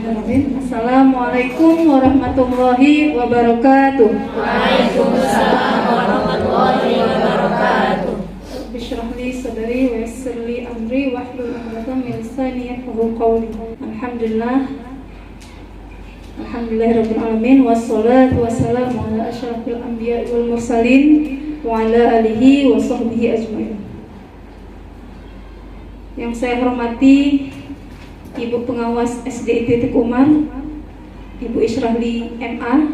Bismillahirrahmanirrahim. Assalamualaikum warahmatullahi wabarakatuh. Waalaikumsalam warahmatullahi wabarakatuh. Bishrah li sadri wa yassir li amri wahlul 'uqdatam min lisani yafqahu qawli. Alhamdulillahirabbil alamin wassalatu wassalamu ala asyrafil anbiya'i wal mursalin wa ala alihi wa sahbihi ajmain. Yang saya hormati Ibu Pengawas SDIT Teguh Umar, Ibu Isyrahli MA.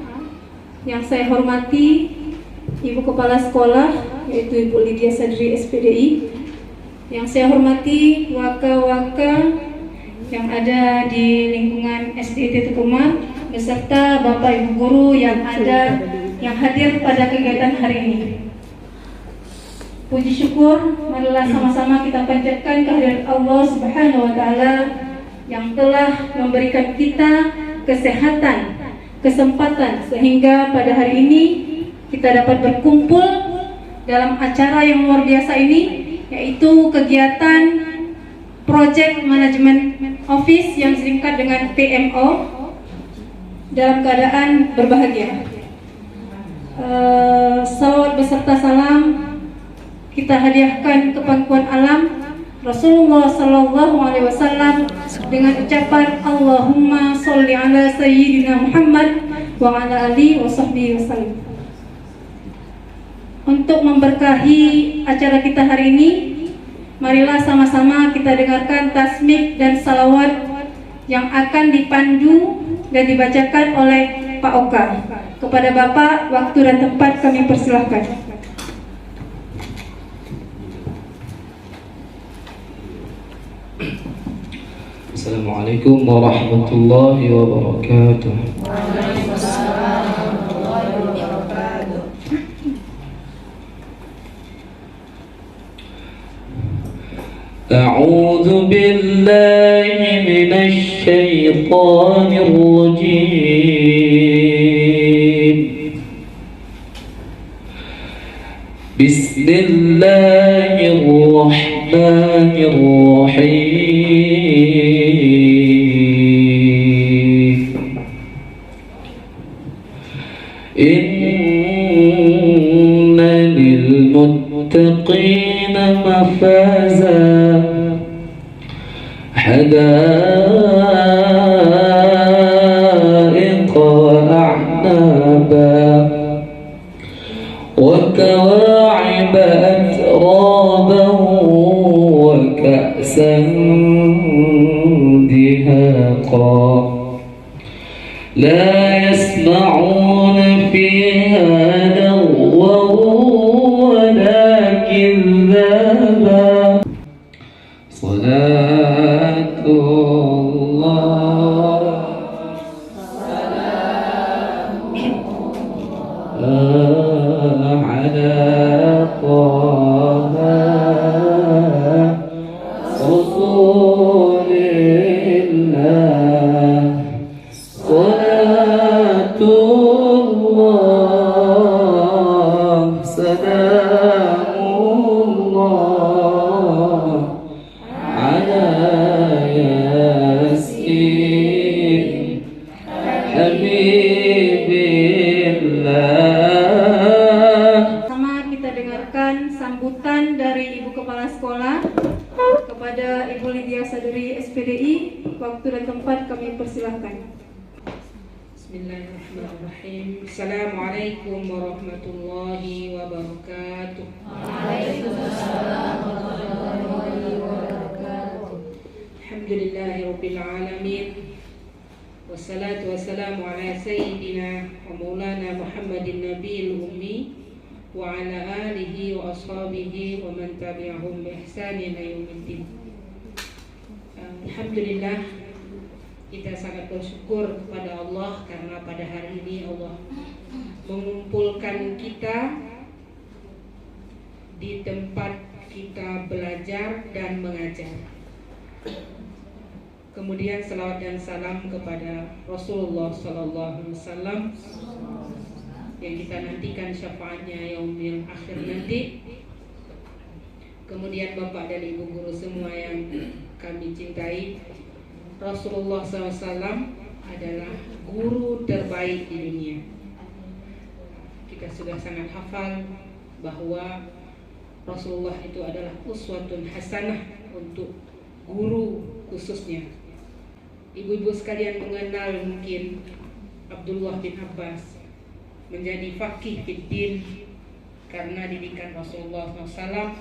Yang saya hormati Ibu Kepala Sekolah, yaitu Ibu Lydia Sadri SPDI. Yang saya hormati waka-waka yang ada di lingkungan SDIT Teguh Umar, beserta Bapak Ibu Guru yang hadir pada kegiatan hari ini. Puji syukur, marilah sama-sama kita panjatkan kehadirat Allah Subhanahu wa Ta'ala yang telah memberikan kita kesehatan, kesempatan sehingga pada hari ini kita dapat berkumpul dalam acara yang luar biasa ini, yaitu kegiatan Project Management Office yang disingkat dengan PMO, dalam keadaan berbahagia. Salawat beserta salam kita hadiahkan ke pangkuan alam Rasulullah Sallallahu Alaihi Wasallam dengan ucapan Allahumma sholli ala Sayyidina Muhammad wa ala alihi wa sahbihi wasallam. Untuk memberkahi acara kita hari ini, marilah sama-sama kita dengarkan tasmik dan salawat yang akan dipandu dan dibacakan oleh Pak Oka. Kepada Bapak, waktu dan tempat kami persilahkan. Assalamualaikum warahmatullahi wabarakatuh. Waalaikumsalam warahmatullahi wabarakatuh. A'udzu billahi minasy syaithanir rajim. Bismillahirrahmanirrahim. Inna lil muttaqina mafaza hadaiqa wa a'naba wa kawa'iba atraban wa ka'san dihaqa la yasma'una fiha lagwan wala kidhaba. Sambutan dari Ibu Kepala Sekolah kepada Ibu Lydia Sadri SPDI. Waktu dan tempat kami persilahkan. Bismillahirrahmanirrahim. Assalamualaikum warahmatullahi wabarakatuh. Waalaikumsalam warahmatullahi wabarakatuh. Alhamdulillahirabbil alamin. Wassalatu wassalamu ala sayyidina wa maulana Muhammadin nabiyil ummi wa ala alihi wa ashabihi wa man tabi'ahum bi ihsanin ila yaumiddin. Alhamdulillah, kita sangat bersyukur kepada Allah karena pada hari ini Allah mengumpulkan kita di tempat kita belajar dan mengajar. Kemudian salawat dan salam kepada Rasulullah Sallallahu Alaihi Wasallam yang kita nantikan syafaatnya yaumil akhir nanti. Kemudian Bapak dan Ibu guru semua yang kami cintai, Rasulullah SAW adalah guru terbaik di dunia. Kita sudah sangat hafal bahwa Rasulullah itu adalah uswatun hasanah untuk guru khususnya. Ibu-ibu sekalian mengenal mungkin Abdullah bin Abbas menjadi faqih fiddin karena didikan Rasulullah SAW.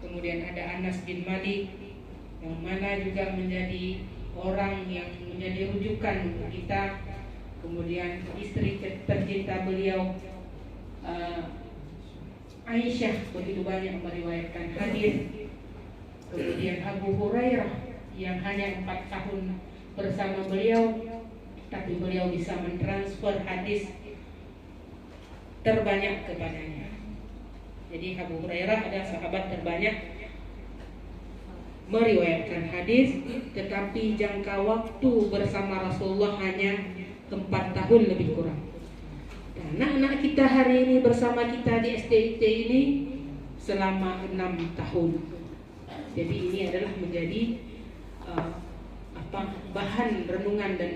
Kemudian ada Anas bin Malik yang mana juga menjadi orang yang menjadi rujukan kita. Kemudian istri tercinta beliau Aisyah begitu banyak meriwayatkan hadis. Kemudian Abu Hurairah yang hanya 4 tahun bersama beliau, tapi beliau bisa mentransfer hadis terbanyak kepadanya. Jadi Abu Hurairah adalah sahabat terbanyak meriwayatkan hadis, tetapi jangka waktu bersama Rasulullah hanya 4 tahun lebih kurang. Anak-anak kita hari ini bersama kita di SDIT ini selama 6 tahun. Jadi ini adalah menjadi bahan renungan dan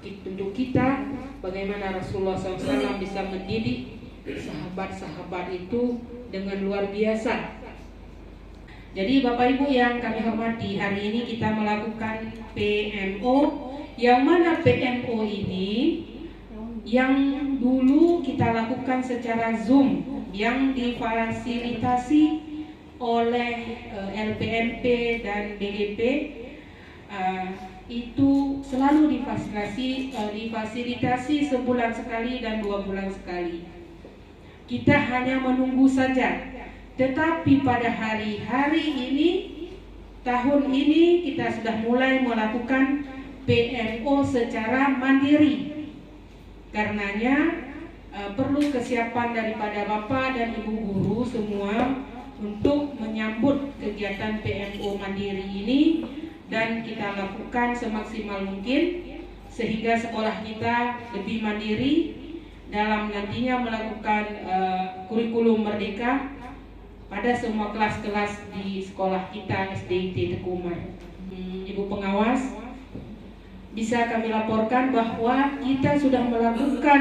untuk kita bagaimana Rasulullah SAW bisa mendidik sahabat-sahabat itu dengan luar biasa. Jadi Bapak Ibu yang kami hormati, hari ini kita melakukan PMO, yang mana PMO ini yang dulu kita lakukan secara Zoom, yang difasilitasi oleh LPMP dan BGP, itu selalu difasilitasi sebulan sekali dan 2 bulan sekali. Kita hanya menunggu saja. Tetapi pada hari-hari ini, tahun ini kita sudah mulai melakukan PMO secara mandiri. Karenanya perlu kesiapan daripada Bapak dan Ibu guru semua untuk menyambut kegiatan PMO mandiri ini, dan kita lakukan semaksimal mungkin sehingga sekolah kita lebih mandiri dalam nantinya melakukan kurikulum merdeka pada semua kelas-kelas di sekolah kita SDIT Teku Umar. Ibu pengawas, bisa kami laporkan bahwa kita sudah melakukan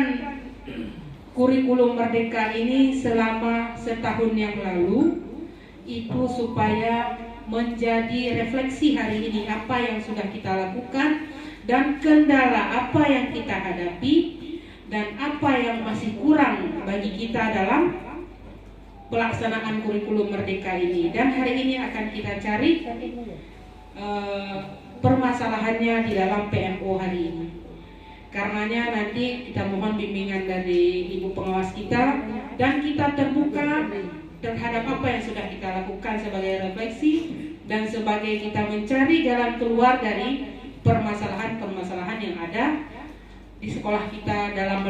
kurikulum merdeka ini selama setahun yang lalu, itu supaya menjadi refleksi hari ini apa yang sudah kita lakukan dan kendala apa yang kita hadapi dan apa yang masih kurang bagi kita dalam pelaksanaan kurikulum merdeka ini. Dan hari ini akan kita cari permasalahannya di dalam PMO hari ini. Karenanya nanti kita mohon bimbingan dari Ibu pengawas kita, dan kita terbuka terhadap apa yang sudah kita lakukan sebagai refleksi dan sebagai kita mencari jalan keluar dari permasalahan-permasalahan yang ada di sekolah kita dalam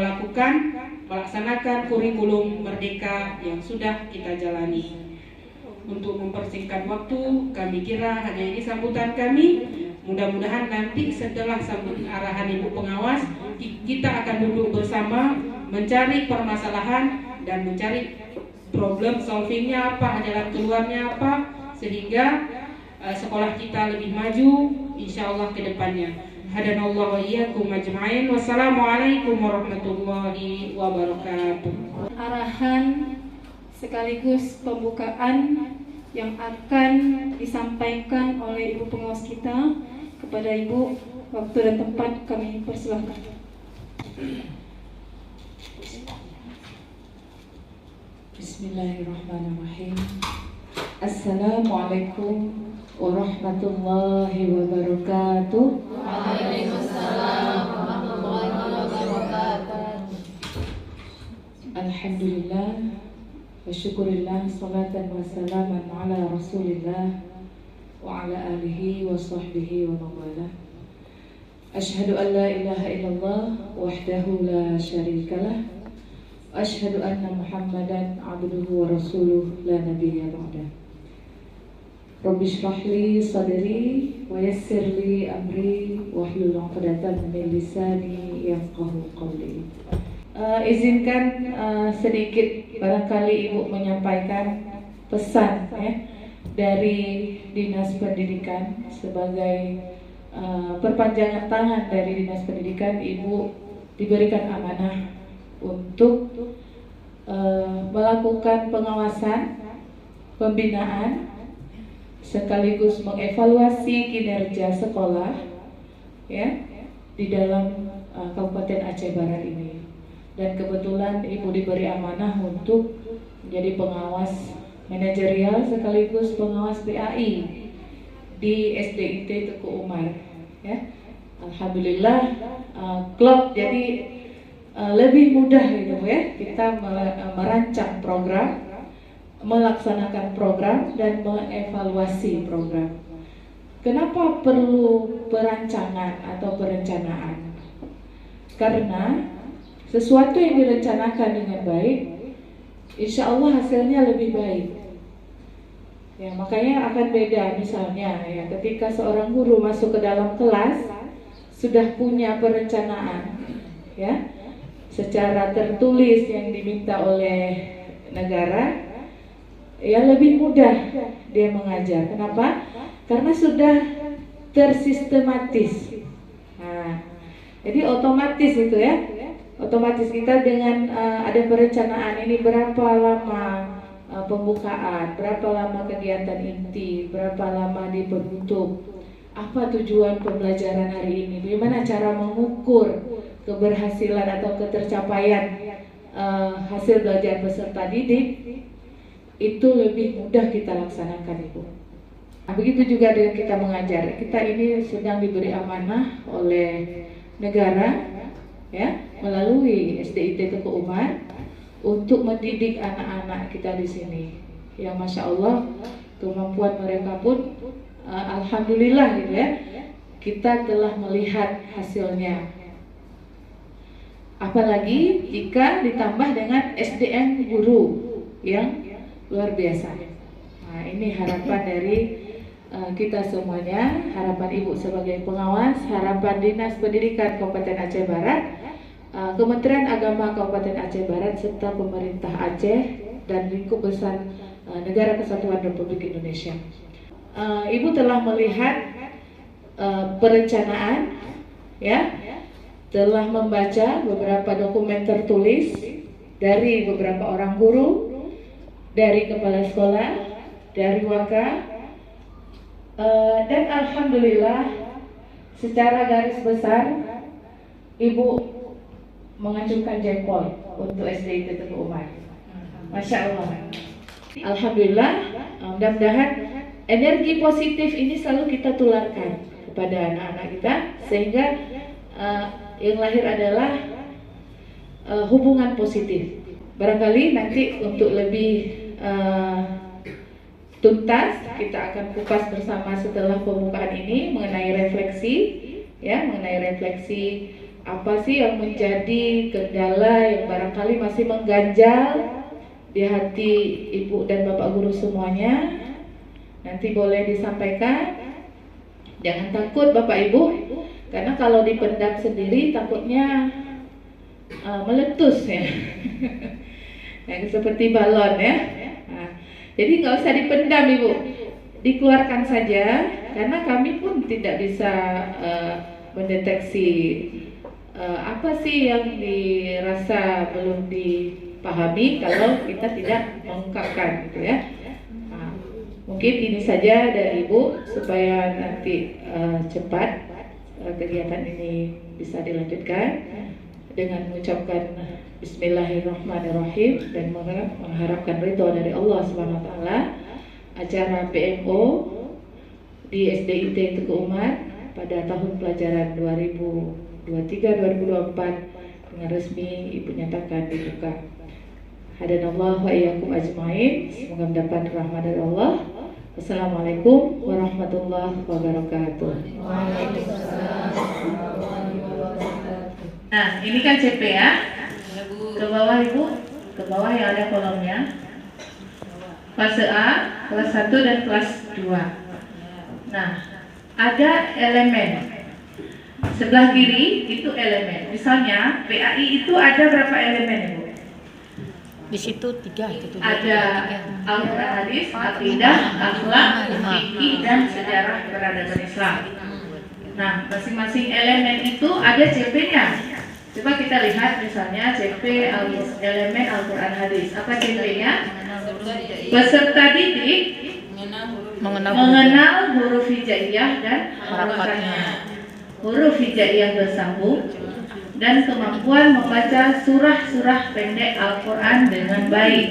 melaksanakan kurikulum merdeka yang sudah kita jalani. Untuk mempersingkat waktu, kami kira hanya ini sambutan kami. Mudah-mudahan nanti setelah sambut arahan Ibu pengawas, kita akan duduk bersama mencari permasalahan dan mencari problem solvingnya apa, jalan keluarnya apa, sehingga sekolah kita lebih maju insyaallah ke depannya. Hadanallahu wa iyyakum ajma'in. Wassalamualaikum warahmatullahi wabarakatuh. Arahan sekaligus pembukaan yang akan disampaikan oleh Ibu pengawas kita kepada Ibu, waktu dan tempat kami persilahkan. Bismillahirrahmanirrahim. Assalamualaikum warahmatullahi wabarakatuh. Waalaikumsalam warahmatullahi wabarakatuh. Alhamdulillah wa syukurillah, salatan wa salaman ala rasulillah wa ala alihi wa sahbihi wa mawala. Ashhadu an la ilaha illallah wahdahu la syarikalah, ashhadu anna Muhammadan abduhu wa rasuluh la nabiyya ba'dah. Rabbi shrah li sadri wa yassir li amri wahlul 'uqdatam min lisani yafqahu qawli. Izinkan sedikit barangkali Ibu menyampaikan pesan dari Dinas Pendidikan sebagai perpanjangan tangan dari Dinas Pendidikan, Ibu diberikan amanah untuk melakukan pengawasan, pembinaan, sekaligus mengevaluasi kinerja sekolah ya di dalam Kabupaten Aceh Barat ini. Dan kebetulan Ibu diberi amanah untuk menjadi pengawas manajerial sekaligus pengawas PAI di SDIT Teguh Umar ya. Alhamdulillah klub jadi lebih mudah gitu ya, kita merancang program, melaksanakan program, dan mengevaluasi program. Kenapa perlu perancangan atau perencanaan? Karena sesuatu yang direncanakan dengan baik, insya Allah hasilnya lebih baik. Ya, makanya akan beda misalnya ya, ketika seorang guru masuk ke dalam kelas sudah punya perencanaan ya, secara tertulis yang diminta oleh negara, ya lebih mudah dia mengajar. Kenapa? Karena sudah tersistematis. Nah, jadi otomatis itu ya, otomatis kita dengan ada perencanaan ini berapa lama pembukaan, berapa lama kegiatan inti, berapa lama dibentuk, apa tujuan pembelajaran hari ini, bagaimana cara mengukur keberhasilan atau ketercapaian hasil belajar peserta didik, itu lebih mudah kita laksanakan, Ibu. Nah, begitu juga dengan kita mengajar. Kita ini sedang diberi amanah oleh negara ya, melalui SDIT Teguh Umar untuk mendidik anak-anak kita di sini. Yang Masya Allah kemampuan mereka pun alhamdulillah gitu ya, kita telah melihat hasilnya. Apalagi jika ditambah dengan SDM guru yang luar biasa. Nah, ini harapan dari kita semuanya, harapan Ibu sebagai pengawas, harapan Dinas Pendidikan Kabupaten Aceh Barat, Kementerian Agama Kabupaten Aceh Barat, serta pemerintah Aceh dan lingkup besar Negara Kesatuan Republik Indonesia. Ibu telah melihat perencanaan ya, telah membaca beberapa dokumen tertulis dari beberapa orang guru, dari kepala sekolah, dari waka, dan alhamdulillah secara garis besar Ibu mengacungkan jempol untuk SDIT Teguh Umar. Masya Allah. Alhamdulillah, mudah-mudahan energi positif ini selalu kita tularkan kepada anak-anak kita, sehingga yang lahir adalah hubungan positif. Barangkali nanti untuk lebih tuntas kita akan kupas bersama setelah pembukaan ini mengenai refleksi ya, mengenai refleksi apa sih yang menjadi kendala yang barangkali masih mengganjal di hati Ibu dan Bapak guru semuanya. Nanti boleh disampaikan. Jangan takut Bapak Ibu, karena kalau dipendam sendiri takutnya meletus ya. Yang seperti balon ya. Nah, jadi nggak usah dipendam Ibu, dikeluarkan saja, karena kami pun tidak bisa mendeteksi apa sih yang dirasa belum dipahami kalau kita tidak mengungkapkan gitu ya. Nah, mungkin ini saja dari Ibu supaya nanti cepat kegiatan ini bisa dilanjutkan dengan mengucapkan Bismillahirrahmanirrahim dan mengharapkan ridho dari Allah SWT. Acara PMO di SDIT Teguh Umar pada tahun pelajaran 2023-2024 dengan resmi Ibu nyatakan dibuka. Hadanallah wa iyyakum ajmain. Semoga mendapat rahmat dari Allah. Assalamualaikum warahmatullahi wabarakatuh. Nah, ini kan CP ya. Ke bawah Ibu, ke bawah yang ada kolomnya. Fase A, kelas 1 dan kelas 2. Nah, ada elemen. Sebelah kiri itu elemen. Misalnya PAI itu ada berapa elemen Ibu? Di situ 3 itu. Ada Al-Quran Hadis, Aqidah, Akhlak, Fikih, dan Sejarah Peradaban Islam. Nah, masing-masing elemen itu ada CP-nya. Coba kita lihat misalnya CP elemen Al-Quran Hadis. Apa CP-nya? Peserta didik mengenal huruf hijaiyah dan harokatnya, huruf hijaiyah bersambung, dan kemampuan membaca surah-surah pendek Al-Quran dengan baik.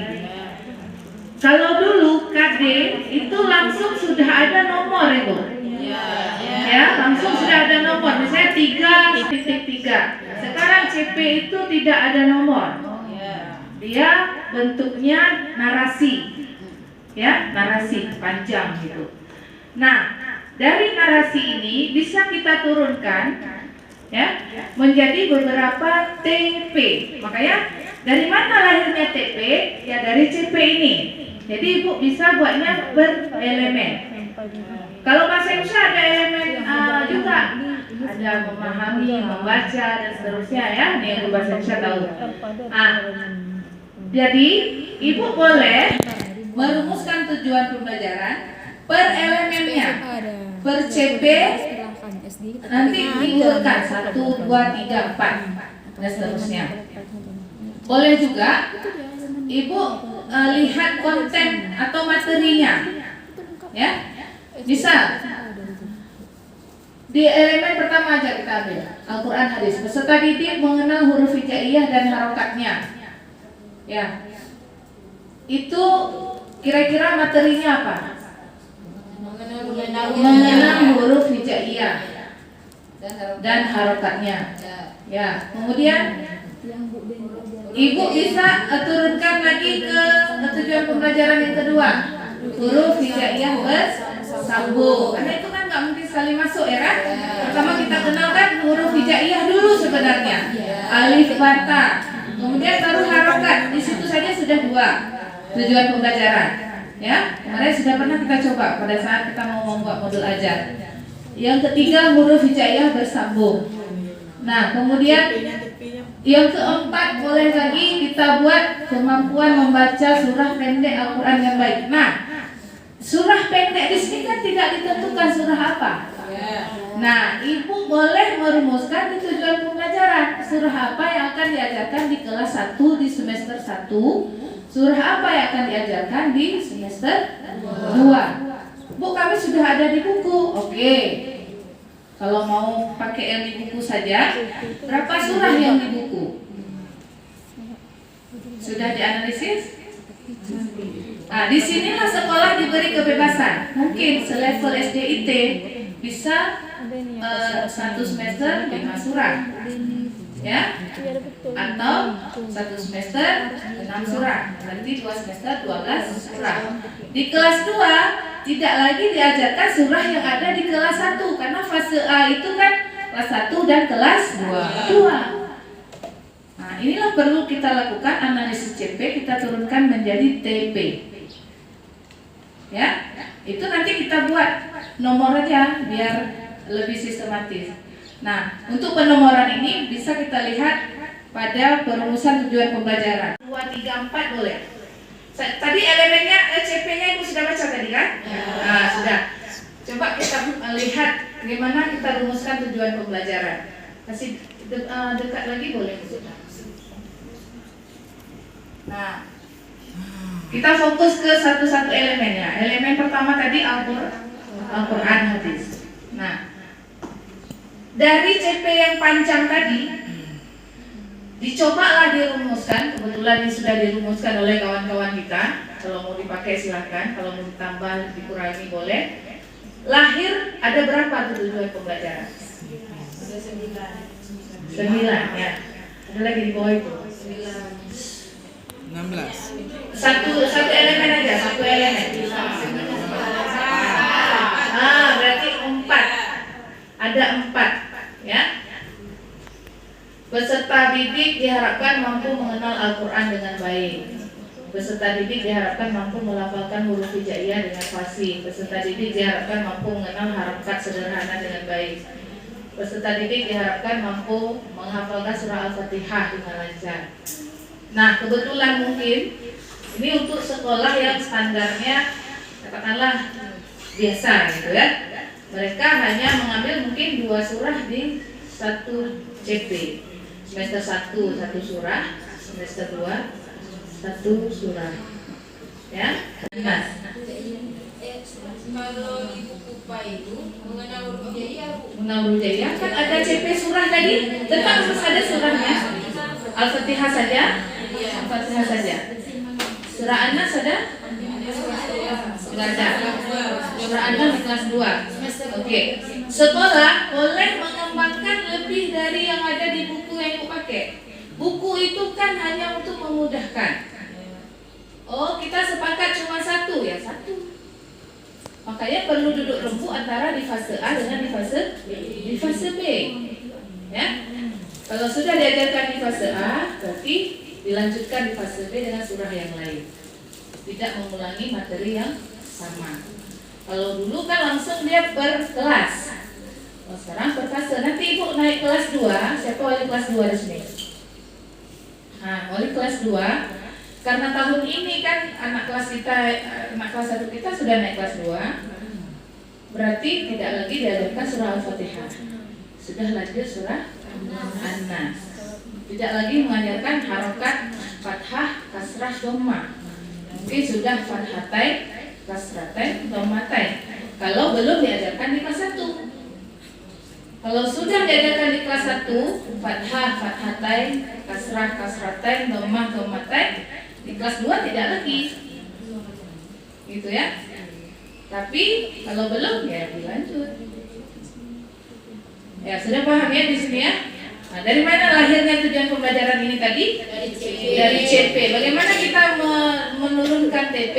Kalau dulu KD itu langsung sudah ada nomor itu, ya langsung sudah ada nomor, misalnya 3.3. Sekarang CP itu tidak ada nomor, dia bentuknya narasi, ya narasi panjang gitu. Nah, dari narasi ini bisa kita turunkan, ya menjadi beberapa TP. Makanya dari mana lahirnya TP? Ya dari CP ini. Jadi ibu bisa buatnya berelemen. Kalau bahasa Indonesia ada elemen juga, ada memahami, membaca dan seterusnya, ya. Ini yang bahasa Indonesia tahu. Jadi ibu boleh merumuskan tujuan pembelajaran per elemennya, per CP. Nanti diurutkan 1, 2, 3, 4 dan seterusnya. Boleh juga ibu lihat konten atau materinya, ya. Bisa di elemen pertama aja kita ambil Al-Quran Hadis. Peserta didik mengenal huruf hijaiyah dan harokatnya, ya. Itu kira-kira materinya apa? Mengenal huruf hijaiyah dan harokatnya, ya. Kemudian ibu bisa turunkan lagi ke tujuan pembelajaran yang kedua, huruf hijaiyah bersambung. Karena itu kan nggak mungkin sekali masuk, ya kan? Pertama kita kenalkan huruf hijaiyah dulu sebenarnya, alif bata, kemudian baru harokat. Di situ saja sudah 2 tujuan pembelajaran, ya. Kemarin sudah pernah kita coba pada saat kita mau membuat modul ajar. Yang ketiga huruf hijaiyah bersambung. Nah, kemudian yang keempat boleh lagi kita buat kemampuan membaca surah pendek Al-Quran yang baik. Nah, surah pendek di sini kan tidak ditentukan surah apa. Nah, ibu boleh merumuskan di tujuan pembelajaran surah apa yang akan diajarkan di kelas 1 di semester 1, surah apa yang akan diajarkan di semester 2. Bu, kami sudah ada di buku. Oke. Kalau mau pakai yang di buku saja, berapa surah yang di buku? Sudah dianalisis? Nah, di sinilah sekolah diberi kebebasan. Mungkin selevel SDIT bisa 1 semester 5 surah, ya, atau 1 semester 6 surah, berarti 2 semester 12 surah. Di kelas 2 tidak lagi diajarkan surah yang ada di kelas 1, karena fase A itu kan kelas 1 dan kelas 2. Nah, inilah perlu kita lakukan analisis CP, kita turunkan menjadi TP, ya. Itu nanti kita buat nomor aja biar lebih sistematis. Nah, untuk penomoran ini bisa kita lihat pada perumusan tujuan pembelajaran. 2, 3, 4 boleh. Tadi elemennya CP-nya ibu sudah baca tadi kan? Nah, sudah. Coba kita lihat bagaimana kita rumuskan tujuan pembelajaran. Kasih dekat lagi boleh. Nah, kita fokus ke satu-satu elemennya. Elemen pertama tadi Al-Quran Hadis. Nah, dari CP yang panjang tadi dicobalah dirumuskan. Kebetulan ini sudah dirumuskan oleh kawan-kawan kita. Kalau mau dipakai silahkan, kalau mau ditambah, dikurangi boleh. Lahir ada berapa tujuan pembelajaran? 9, ya. Ada lagi di bawah itu 16. Satu elemen aja, satu elemen. Berarti 4. Ada 4, ya. Peserta didik diharapkan mampu mengenal Al-Quran dengan baik. Peserta didik diharapkan mampu melafalkan huruf hijaiyah dengan fasih. Peserta didik diharapkan mampu mengenal harokat sederhana dengan baik. Peserta didik diharapkan mampu menghafalkan surah Al-Fatihah dengan lancar. Nah, kebetulan mungkin ini untuk sekolah yang standarnya katakanlah biasa gitu ya. Mereka hanya mengambil mungkin 2 surah di 1 CP. Semester 1 1 surah, semester 2 1 surah. Ya. Nah, Kalau di buku PA itu mengenal huruf hijaiyah, Munawwarul Hijaiyah kan ada CP surah tadi, tetap harus ada surahnya. Al-Fatihah saja, Al-Fatihah saja. Surah An-Nas ada? Enggak ada. Surah An-Nas di kelas 2. Oke. Sekolah boleh mengembangkan lebih dari yang ada di buku yang ibu pakai. Buku itu kan hanya untuk memudahkan. Oh, kita sepakat cuma 1 ya, 1. Makanya perlu duduk rembu antara di fase A dengan di fase B. Ya. Kalau sudah diajarkan di fase A, berarti dilanjutkan di fase B dengan surah yang lain. Tidak mengulangi materi yang sama. Kalau dulu kan langsung dia per kelas. Oh, sekarang per fase. Nanti ibu naik kelas 2. Siapa wali kelas 2 di sini? Nah, wali kelas 2. Karena tahun ini kan anak kelas 1 kita sudah naik kelas 2, berarti tidak lagi diajarkan surah Al-Fatihah, sudah lanjut surah An-Nas. Tidak lagi mengajarkan harokat fathah, kasrah, dhammah. Mungkin sudah fathatain, kasratain, dhammatain. Kalau belum diajarkan di kelas 1. Kalau sudah diajarkan di kelas 1, fathah, fathatain, kasrah, kasratain, dhammah, dhammatain, di kelas 2 tidak lagi. Gitu ya. Tapi kalau belum ya dilanjut. Ya, sudah paham ya di sini ya? Nah, dari mana lahirnya tujuan pembelajaran ini tadi? Dari CP. Bagaimana kita menurunkan TP?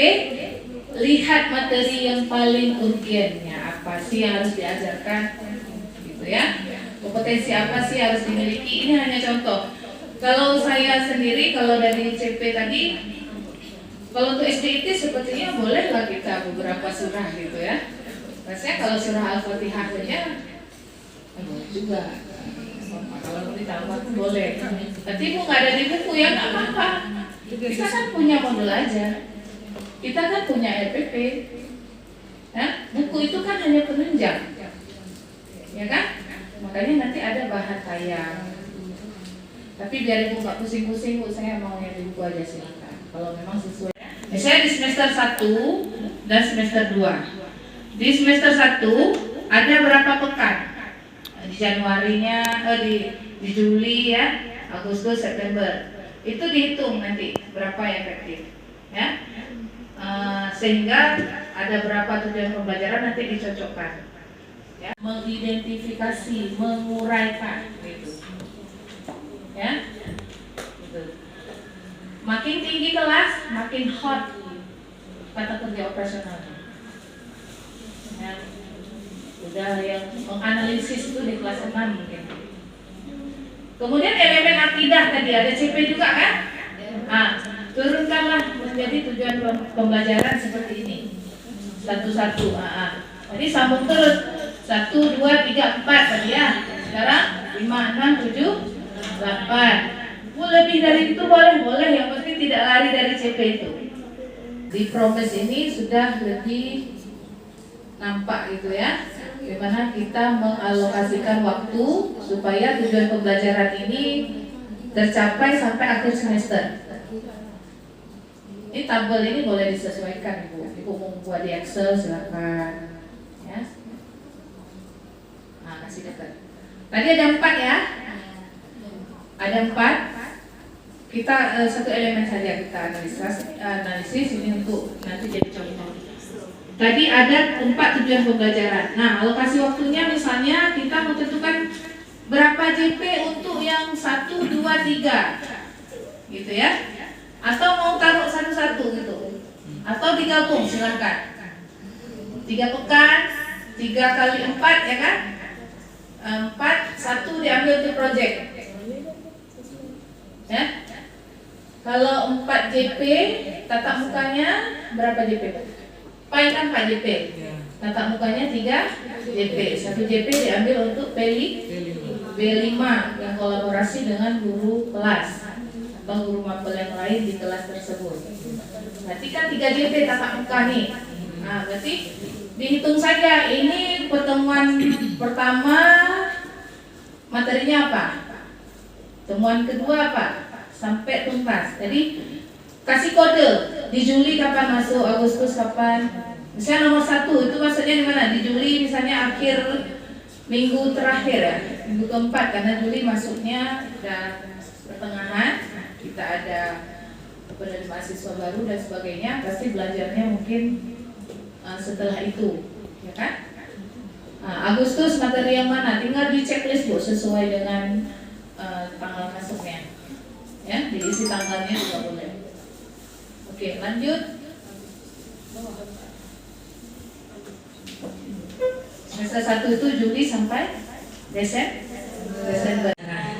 Lihat materi yang paling urgennya, apa sih yang harus diajarkan, gitu ya. Kompetensi apa sih harus dimiliki? Ini hanya contoh. Kalau saya sendiri, kalau dari CP tadi, kalau untuk SDIT sepertinya bolehlah kita beberapa surah gitu ya. Rasanya kalau surah Al-Fatihah saja, boleh juga. Kalau ditambah boleh. Tapi ibu nggak ada di buku ya nggak apa-apa. Kita kan punya model aja. Kita kan punya RPP. Ya, buku itu kan hanya penunjang, ya kan? Makanya nanti ada bahan tayang. Tapi biar ibu nggak pusing-pusing, bu, saya mau yang di buku aja silakan. Kalau memang sesuai. Misalnya di semester 1 dan semester 2. Di semester 1 ada berapa pekan? Di Januarinya, di Juli ya, Agustus, September. Itu dihitung nanti berapa yang efektif, ya. Sehingga ada berapa tujuan pembelajaran nanti dicocokkan. Ya. Mengidentifikasi, menguraikan, gitu. Ya, gitu. Makin tinggi kelas, makin hot kata kerja operasionalnya. Ya. Udah yang menganalisis itu di kelas 6 mungkin. Kemudian elemen akidah tadi ada CP juga kan? Nah, turunkanlah menjadi tujuan pembelajaran seperti ini. 1-1. Jadi sambung terus. 1, 2, 3, 4 tadi ya. Sekarang 5, 6, 7, 8. Lebih dari itu boleh, yang penting tidak lari dari CP itu. Di progres ini sudah lebih nampak gitu ya, bagaimana kita mengalokasikan waktu supaya tujuan pembelajaran ini tercapai sampai akhir semester. Ini tabel ini boleh disesuaikan, ibu mau buat di Excel silakan ya. Nah, kasih dekat. Tadi ada 4 ya, ada 4. Kita satu elemen saja kita analisis ini untuk nanti jadi contoh. Tadi ada 4 tujuan pembelajaran. Nah, alokasi waktunya misalnya kita menentukan berapa JP untuk yang 1, 2, 3 gitu ya. Atau mau taruh satu-satu gitu. Atau digabung silakan. 3 pekan, 3 kali 4 ya kan? 4, 1 diambil untuk project. Ya. Kalau 4 JP, tatap mukanya berapa JP? Pai kan 4 JP. Tatap mukanya 3 JP. 1 JP diambil untuk B5 yang kolaborasi dengan guru kelas atau guru mapel yang lain di kelas tersebut. Berarti kan 3 JP tatap muka nih. Nah, berarti Dihitung saja, ini pertemuan pertama materinya apa? Temuan kedua apa? Sampai tuntas. Jadi kasih kode di Juli kapan masuk, Agustus kapan. Misalnya nomor 1 itu maksudnya di mana? Di Juli misalnya akhir minggu terakhir ya, minggu keempat, karena Juli masuknya dan pertengahan kita ada penerima mahasiswa baru dan sebagainya, pasti belajarnya mungkin setelah itu, ya kan? Nah, Agustus materi yang mana? Tinggal di checklist Bu sesuai dengan tanggal masuknya, ya, diisi tanggalnya juga boleh. Oke, lanjut. Semester 1 itu Juli sampai Desember. Nah,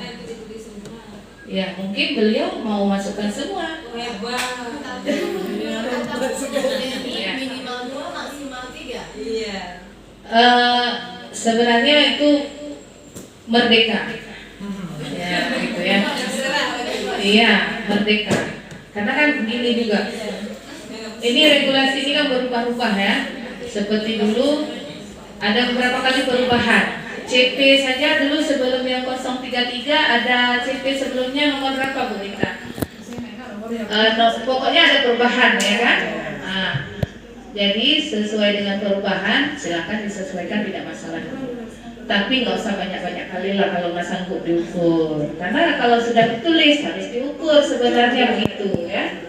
ya mungkin beliau mau masukkan semua. Minimal 2, maksimal 3. Iya. Sebenarnya itu merdeka. Ya, gitu ya. Iya, merdeka. Karena kan begini juga. Ini regulasi ini kan berubah-ubah ya. Seperti dulu ada beberapa kali perubahan. CP saja dulu sebelum yang 033 ada CP sebelumnya nomor berapa Bu Rita? Pokoknya ada perubahan ya kan? Nah, jadi sesuai dengan perubahan silakan disesuaikan, tidak masalah. Tapi nggak usah banyak-banyak kali lah kalau nggak sanggup diukur. Karena kalau sudah ditulis harus diukur sebenarnya begitu ya.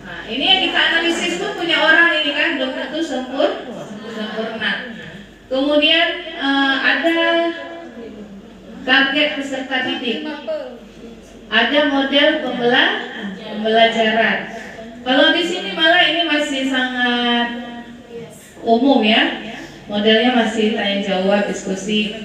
Nah, ini yang kita analisis pun punya orang ini kan belum tentu sempurna. Kemudian ada target peserta didik, ada model pembelajaran. Kalau di sini malah ini masih sangat umum ya, modelnya masih tanya jawab, diskusi,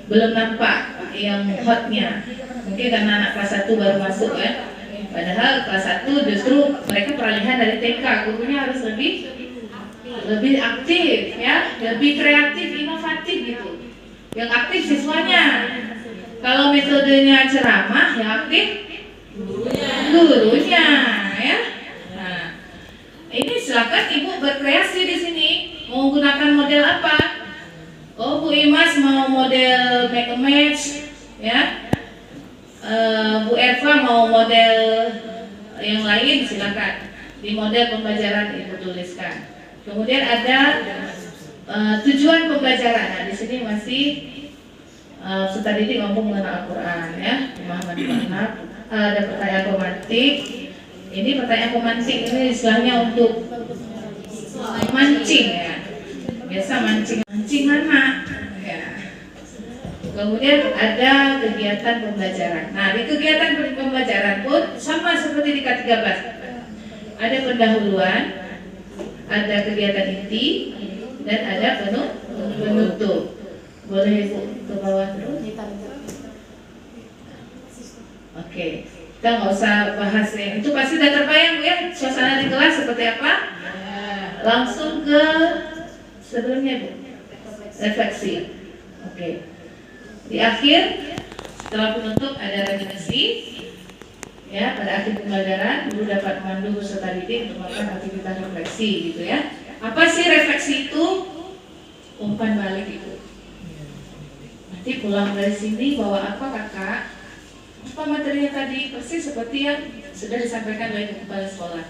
belum nampak yang hotnya. Mungkin karena anak kelas 1 baru masuk ya. Padahal kelas 1 justru mereka peralihan dari TK, gurunya harus lebih aktif ya, lebih kreatif, inovatif gitu. Yang aktif siswanya. Kalau metodenya ceramah, yang aktif gurunya ya. Nah, ini silakan Ibu berkreasi di sini. Mau gunakan model apa? Oh, Bu Imas mau model make a match ya. Bu Eva mau model yang lain, silakan. Di model pembelajaran Ibu tuliskan. Kemudian ada tujuan pembelajaran. Nah, di sini masih peserta didik mampu mengenal Al-Quran ya, memahami makna. Ada pertanyaan romantik. Ini pertanyaan romantik ini istilahnya untuk mancing ya. Biasa mancing anak. Ya. Kemudian ada kegiatan pembelajaran. Nah, di kegiatan pembelajaran pun sama seperti di K13. Ada pendahuluan, ada kegiatan inti, dan ada penutup. Boleh Ibu ke bawah terus? Oke, kita nggak usah bahas yang itu, pasti sudah terbayang ya suasana di kelas seperti apa. Langsung ke sebelumnya Bu, refleksi. Oke, di akhir setelah penutup ada referensi. Ya, pada akhir pembelajaran guru dapat memandu peserta didik untuk melakukan aktivitas refleksi gitu ya. Apa sih refleksi itu? Umpan balik itu. Nanti pulang dari sini bawa apa Kakak? Apa materinya tadi? Persis seperti yang sudah disampaikan oleh kepala sekolah.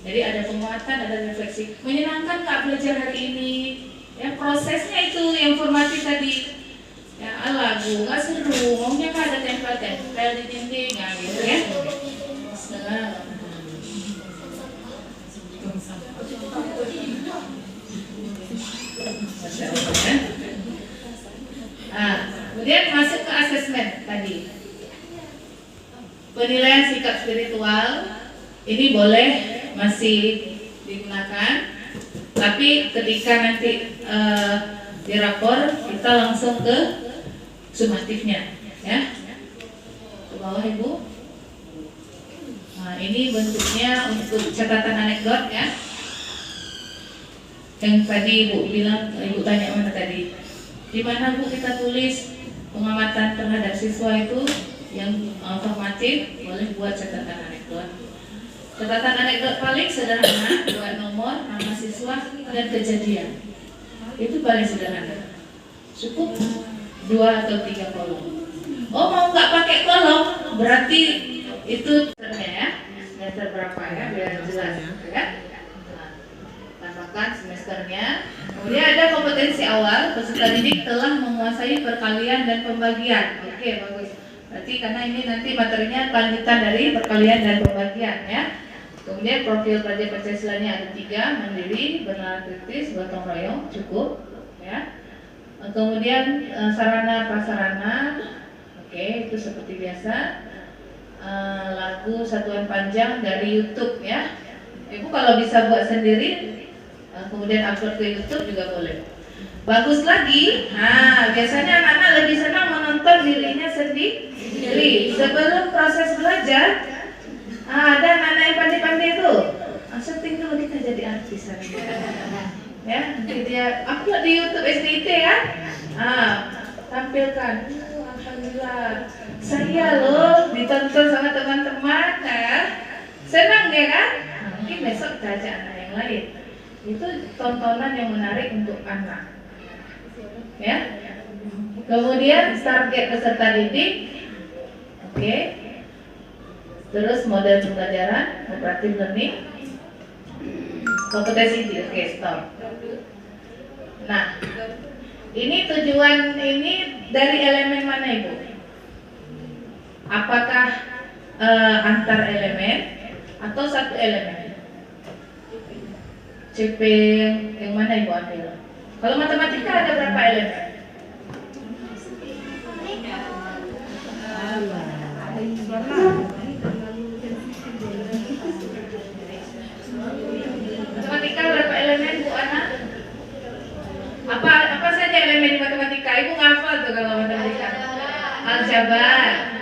Jadi ada penguatan, ada refleksi. Menyenangkan nggak belajar hari ini? Ya, prosesnya itu yang formatif tadi. Ya Allah Bu, nggak seru, maunya kan ada tempel-tempel di dinding, ya gitu ya. Kemudian masuk ke asesmen tadi. Penilaian sikap spiritual ini boleh masih digunakan, tapi ketika nanti di rapor kita langsung ke sumatifnya ya. Ke bawah Ibu. Nah, ini bentuknya untuk catatan anekdot ya. Yang tadi Ibu bilang, Ibu tanya mana tadi? Di mana Bu kita tulis pengamatan terhadap siswa itu yang formatif, boleh buat catatan anekdot. Catatan anekdot paling sederhana, buat nomor, nama siswa dan kejadian. Itu paling sederhana. Cukup 2 atau 3 kolom. Oh, mau nggak pakai kolom, berarti itu ya, semester berapa ya, biar jelas ya. Tambahkan semesternya. Kemudian ada kompetensi awal, peserta didik telah menguasai perkalian dan pembagian. Oke, bagus. Berarti karena ini nanti materinya lanjutan dari perkalian dan pembagian ya. Kemudian profil pelajar Pancasilanya ada 3, mandiri, bernalar kritis, gotong royong, cukup ya. Kemudian sarana prasarana, oke, itu seperti biasa. Lagu satuan panjang dari YouTube ya. Ibu kalau bisa buat sendiri, kemudian upload ke YouTube juga boleh. Bagus lagi, nah biasanya anak-anak lebih senang menonton dirinya sendiri sebelum proses belajar. Ada anak-anak yang pandai-pandai itu, setting dulu kita jadi artis ya, nanti dia upload di YouTube SDIT kan, tampilkan, alhamdulillah saya loh ditonton sama teman-teman ya, senang dia kan. Mungkin besok kita ajak anak yang lain. Itu tontonan yang menarik untuk anak ya. Kemudian target peserta didik, oke. Terus model pembelajaran, cooperative learning, kompetensi diri, oke, stop. Nah, ini tujuan ini dari elemen mana Ibu? Apakah antar elemen atau satu elemen? CP yang mana Ibu ambil? Kalau matematika ada berapa elemen? Matematika berapa elemen Bu Ana? Apa saja elemen di matematika? Ibu ngafal tuh kalau matematika. Aljabar.